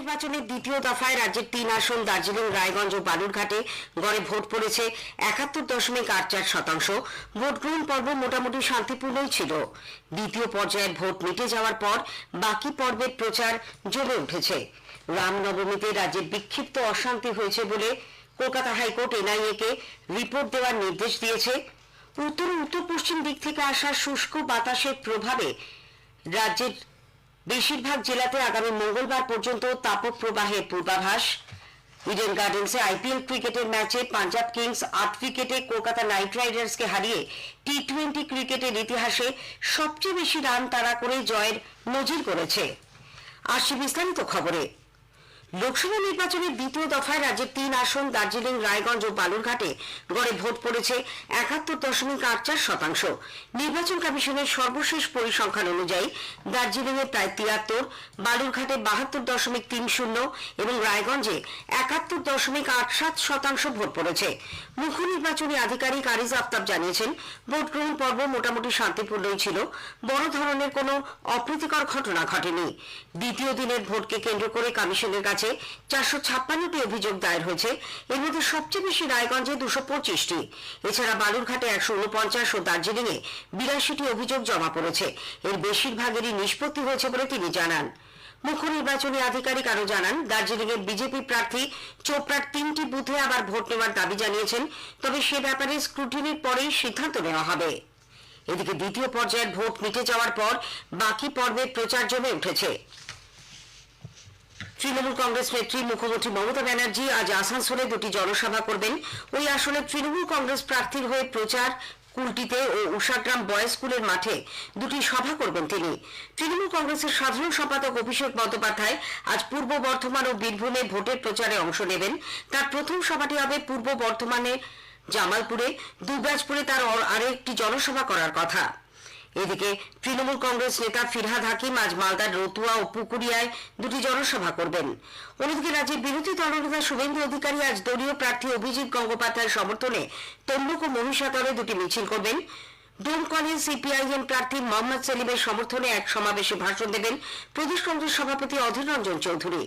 নির্বাচনের দ্বিতীয় দফায় রাজ্যের 3 আসন দার্জিলিং, রায়গঞ্জ ও বালুরঘাটে গড়ে ভোট পড়েছে ৭১.৮৪%। ভোট গ্রহণ পর্ব মোটামুটি শান্তিপূর্ণই ছিল। দ্বিতীয় পর্যায়ের ভোট মিটে যাওয়ার পর বাকি পর্বের প্রচার জমে উঠেছে। রামনবমীতে রাজ্যে বিক্ষিপ্ত অশান্তি হয়েছে বলে কলকাতা হাইকোর্ট এনআইএ কে রিপোর্ট দেওয়ার নির্দেশ দিয়েছে। উত্তর ও উত্তর পশ্চিম দিক থেকে আসা শুষ্ক বাতাসের প্রভাবে রাজ্যের বেশিরভাগ জেলাতে আগামী মঙ্গলবার পর্যন্ত তাপপ্রবাহের পূর্বাভাস। ইডেন গার্ডেন্সে আইপিএল ক্রিকেটের ম্যাচে পাঞ্জাব কিংস 8 উইকেটে কলকাতা নাইট রাইডার্সকে হারিয়ে টি20 ক্রিকেটের ইতিহাসে সবচেয়ে বেশি রান তাড়া করে জয়ের নজির করেছে। আসছে বিস্তারিত খবরে। লোকসভা নির্বাচনের দ্বিতীয় দফায় রাজ্যের 3 আসন দার্জিলিং, রায়গঞ্জ ও বালুরঘাটে গড়ে ভোট পড়েছে ৭১.৮৪%। নির্বাচন কমিশনের সর্বশেষ পরিসংখ্যান অনুযায়ী দার্জিলিং এ প্রায় ৭৩, বালুরঘাটে ৭২.৩০ এবং রায়গঞ্জে ৭১.৮৭% ভোট পড়েছে। মুখ্য নির্বাচনী আধিকারিক আরিজ আফতাব জানিয়েছেন, ভোট গ্রহণ পর্ব মোটামুটি শান্তিপূর্ণই ছিল। বড় ধরনের কোনো অপ্রীতিকর ঘটনা ঘটেনি। দ্বিতীয় দিনের ভোটকে কেন্দ্র করে কমিশনের কাছে 456টি অভিযোগ দায়ের হয়েছে। এর মধ্যে সবচেয়ে বেশি রায়গঞ্জে 225টি। এছাড়া বালুরঘাটে 149 ও দার্জিলিং এ 82টি অভিযোগ জমা পড়েছে। এর বেশিরভাগেরই নিষ্পত্তি হয়েছে বলে তিনি জানান। মুখ্য নির্বাচনী আধিকারিক আরো জানান, দার্জিলিং এর বিজেপি প্রার্থী চোপড়ার 3টি বুথে আবার ভোট নেওয়ার দাবি জানিয়েছেন, তবে সে ব্যাপারে স্ক্রুটিনির পরেই সিদ্ধান্ত নেওয়া হবে। এদিকে দ্বিতীয় পর্যায়ের ভোট মিটে যাওয়ার পর বাকি পর্বের প্রচার জমে উঠেছে। তৃণমূল কংগ্রেস নেত্রী মুখ্যমন্ত্রী মমতা ব্যানার্জি আজ আসানসোলে 2টি জনসভা করবেন। ওই আসনে তৃণমূল কংগ্রেস প্রার্থীর হয়ে প্রচার কুলটিতে ও উষাগ্রাম বয়েজ স্কুলের মাঠে 2টি সভা করবেন তিনি। তৃণমূল কংগ্রেসের সাধারণ সম্পাদক অভিষেক বন্দ্যোপাধ্যায় আজ পূর্ব বর্ধমান ও বীরভূমে ভোটের প্রচারে অংশ নেবেন। তার প্রথম সভাটি হবে পূর্ব বর্ধমানে জামালপুরে। দুবরাজপুরে তার আরেকটি জনসভা করার কথা। এদিকে তৃণমূল কংগ্রেস নেতা ফিরহাদ হাকিম আজ মালদার রতুয়া ও পুকুরিয়ায় 2টি জনসভা করবেন। অন্যদিকে রাজ্যের বিরোধী দলনেতা শুভেন্দু অধিকারী আজ দলীয় প্রার্থী অভিজিৎ গঙ্গোপাধ্যায়ের সমর্থনে তমলুক ও মহিষাদলে 2টি মিছিল করবেন। ডোমকলে সিপিআইএম প্রার্থী মোহাম্মদ সেলিমের সমর্থনে এক সমাবেশে ভাষণ দেবেন প্রদেশ কংগ্রেস সভাপতি অধীর রঞ্জন চৌধুরী।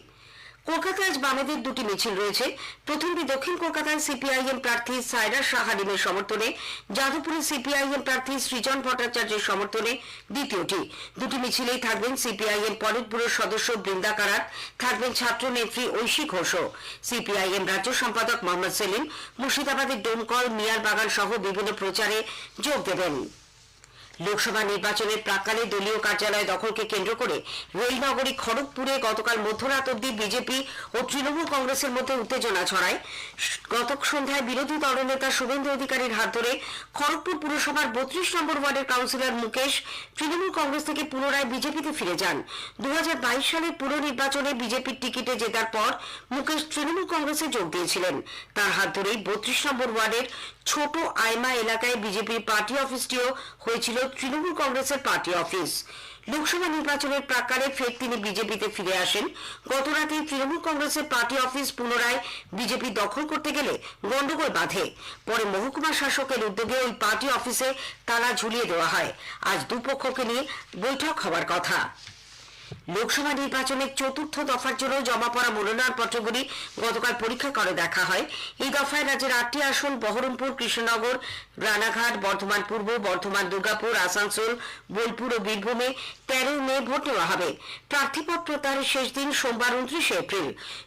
কলকাতায় আজ বামেদের 2টি মিছিল রয়েছে। প্রথমটি দক্ষিণ কলকাতায় সিপিআইএম প্রার্থী সাইরা শাহ হালিমের সমর্থনে, যাদবপুরে সিপিআইএম প্রার্থী সৃজন ভট্টাচার্যের সমর্থনে দ্বিতীয়টি। 2টি মিছিলেই থাকবেন সিপিআইএম পলিট ব্যুরোর সদস্য বৃন্দা কারাত, থাকবেন ছাত্র নেত্রী ঐশী ঘোষও। সিপিআইএম রাজ্য সম্পাদক মোহাম্মদ সেলিম মুর্শিদাবাদের ডোমকল, মিয়ার বাগান সহ বিভিন্ন প্রচারে যোগ দেবেন। লোকসভা নির্বাচনের প্রাক্কালে দলীয় কার্যালয় দখলকে কেন্দ্র করে রেলনগরী খড়গপুরে গতকাল মধ্যরাত অবধি বিজেপি ও তৃণমূল কংগ্রেসের মধ্যে উত্তেজনা ছড়ায়। গত সন্ধ্যায় বিরোধী দলনেতা শুভেন্দু অধিকারীর হাত ধরে খড়গপুর পুরসভার 32 নম্বর ওয়ার্ডের কাউন্সিলর মুকেশ তৃণমূল কংগ্রেস থেকে পুনরায় বিজেপিতে ফিরে যান। 2022 সালের পুর নির্বাচনে বিজেপির টিকিটে জেতার পর মুকেশ তৃণমূল কংগ্রেসে যোগ দিয়েছিলেন। তার হাত ধরেই 32 নম্বর ওয়ার্ডের ছোট আইমা এলাকায় বিজেপির পার্টি অফিসটিও হয়েছিল তৃণমূল কংগ্রেসের পার্টি অফিস। লোকসভা নির্বাচনের প্রাক্কালে ফের তিনি বিজেপিতে ফিরে আসেন। গতরাতে তৃণমূল কংগ্রেসের পার্টি অফিস পুনরায় বিজেপি দখল করতে গেলে গন্ডগোল বাধে। পরে মহকুমা শাসকের উদ্যোগে ওই পার্টি অফিসে তালা ঝুলিয়ে দেওয়া হয়। আজ দুপক্ষকে নিয়ে বৈঠক হওয়ার কথা। লোকসভা নির্বাচনের 4র্থ দফার জন্য জমা পড়া মনোনয়নপত্রগুলি গতকাল পরীক্ষা করে দেখা হয়। এই দফায় রাজ্যের 8টি আসন বহরমপুর, কৃষ্ণনগর, রানাঘাট, বর্ধমান পূর্ব, বর্ধমান, দুর্গাপুর, আসানসোল, বোলপুর ও বীরভূমে 13 মে ভোট নেওয়া হবে। প্রার্থীপদ প্রত্যাহারের শেষ দিন সোমবার 29 এপ্রিল।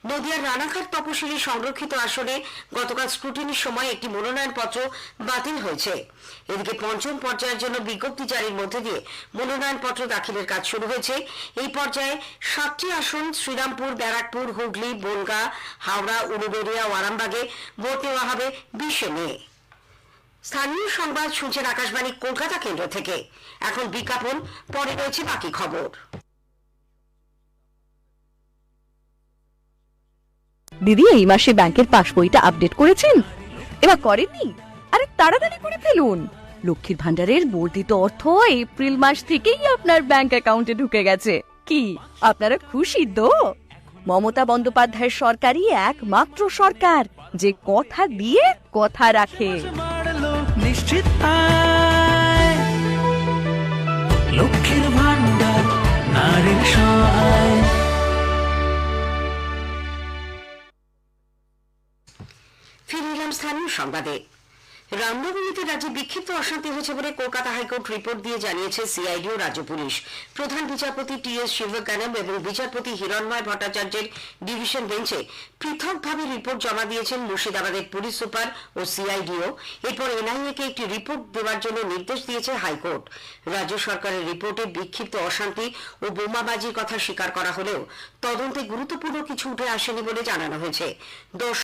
নদিয়ার রানাঘাট তপশিলি সংরক্ষিত আসনে গতকাল স্ক্রুটিনির সময় একটি মনোনয়নপত্র বাতিল হয়েছে। এদিকে পঞ্চম পর্যায়ের জন্য বিজ্ঞপ্তি জারির মধ্যে দিয়ে মনোনয়নপত্র দাখিলের কাজ শুরু হয়েছে। এই পর্যায়ে 7টি আসন শ্রীরামপুর, ব্যারাকপুর, হুগলি, বনগাঁ, হাওড়া, উলুবেড়িয়া ও আরামবাগে ভোট নেওয়া হবে 20 মে। স্থানীয় সংবাদ শুনছেন আকাশবাণী কলকাতা কেন্দ্র থেকে। এখন বিজ্ঞাপন, পরে রয়েছে বাকি খবর। দিদি, এই মাসে ব্যাংকের পাসবইটা আপডেট করেছেন? এবার করেননি? আরে তাড়াতাড়ি করে ফেলুন। লক্ষ্মীর ভান্ডারের বর্ধিত অর্থ এপ্রিল মাস থেকেই আপনার ব্যাংক অ্যাকাউন্টে ঢুকে গেছে। কি আপনারা খুশি তো? মমতা বন্দ্যোপাধ্যায়ের সরকারই একমাত্র সরকার যে কথা দিয়ে কথা রাখে। নিশ্চিত আয়, লক্ষ্মীর ভান্ডার, নারীর সহায়। ফিরে এলাম স্থানীয় সংবাদে। রামনবমীতে রাজ্যে বিক্ষিপ্ত অশান্তি হয়েছে বলে কলকাতা হাইকোর্ট রিপোর্ট দিয়ে জানিয়েছে সিআইডি ও রাজ্য পুলিশ। প্রধান বিচারপতি টি.এস. শিবগানম এবং বিচারপতি হিরণময় ভট্টাচার্যের ডিভিশন বেঞ্চে পৃথকভাবে রিপোর্ট জমা দিয়েছেন মুর্শিদাবাদের পুলিশ সুপার ও সিআইডিও। এরপর এনআইএ-কে একটি রিপোর্ট দেওয়ার জন্য নির্দেশ দিয়েছে হাইকোর্ট। রাজ্য সরকারের রিপোর্টে বিক্ষিপ্ত অশান্তি ও বোমাবাজির কথা স্বীকার করা হলেও তদন্তে গুরুত্বপূর্ণ কিছু উঠে আসেনি বলে জানানো হয়েছে।